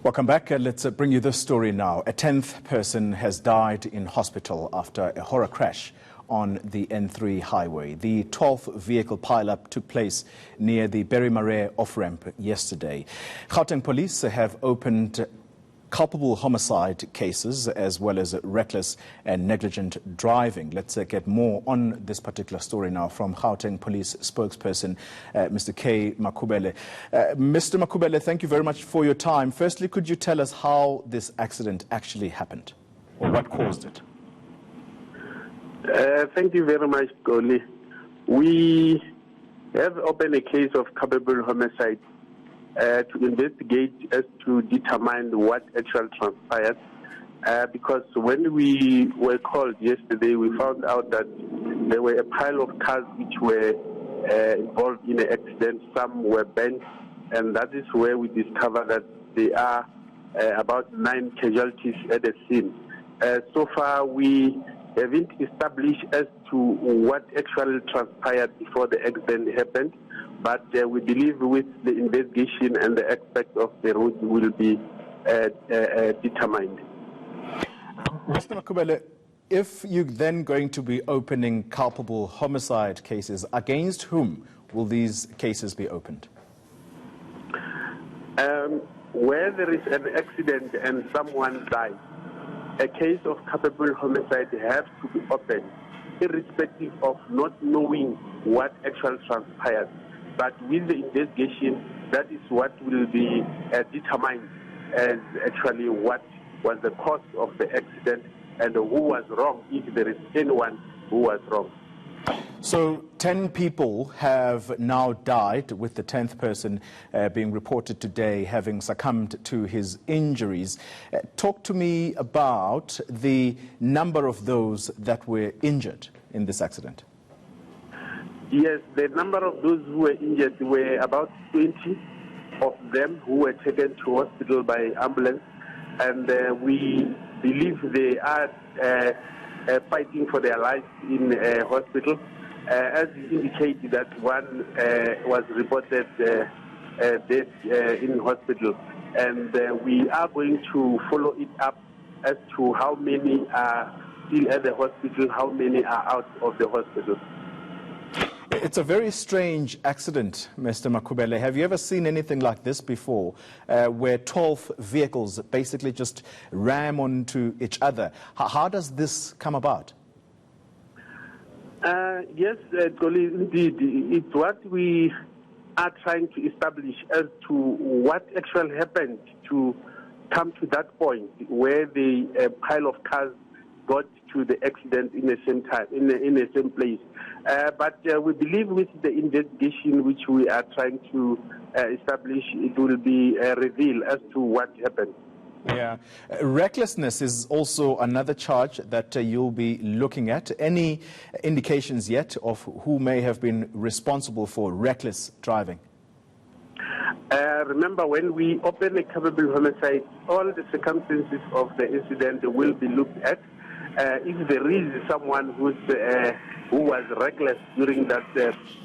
Welcome back. Let's bring you this story now. A 10th person has died in hospital after a horror crash on the N3 highway. The 12th vehicle pileup took place near the Barry Marais off-ramp yesterday. Gauteng police have opened culpable homicide cases as well as reckless and negligent driving. Let's get more on this particular story now from Gauteng police spokesperson, Mr. Kay Makhubele. Mr. Makhubele, thank you very much for your time. Firstly, could you tell us how this accident actually happened or what caused it? Thank you very much, Goli. We have opened a case of culpable homicide to investigate as to determine what actually transpired. Because when we were called yesterday, we found out that there were a pile of cars which were involved in an accident. Some were bent, and that is where we discovered that there are about 9 casualties at the scene. So far, we haven't established as to what actually transpired before the accident happened, but we believe with the investigation and the aspect of the road will be determined. Mr. Makhubele, if you're then going to be opening culpable homicide cases, against whom will these cases be opened? Where there is an accident and someone dies, a case of culpable homicide has to be opened, irrespective of not knowing what actually transpired. But with the investigation, that is what will be determined as actually what was the cause of the accident and who was wrong, if there is anyone who was wrong. So 10 people have now died, with the 10th person being reported today having succumbed to his injuries. Talk to me about the number of those that were injured in this accident. Yes, the number of those who were injured were about 20 of them who were taken to hospital by ambulance, and we believe they are fighting for their lives in hospital. As indicated, that one was reported dead in hospital, and we are going to follow it up as to how many are still at the hospital, how many are out of the hospital. It's a very strange accident, Mr. Makhubele. Have you ever seen anything like this before, where 12 vehicles basically just ram onto each other? How does this come about? Yes, indeed. It's what we are trying to establish as to what actually happened to come to that point where the pile of cars got to the accident in the same time, in the same place. But we believe with the investigation which we are trying to establish, it will be revealed as to what happened. Yeah. Recklessness is also another charge that you'll be looking at. Any indications yet of who may have been responsible for reckless driving? Remember, when we open a culpable homicide, all the circumstances of the incident will be looked at. If there is someone who was reckless during that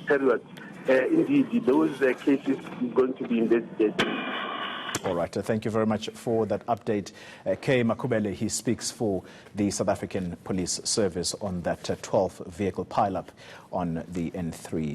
period, indeed, those cases are going to be investigated. All right. Thank you very much for that update. Kay Makhubele, he speaks for the South African Police Service on that 12th vehicle pileup on the N3.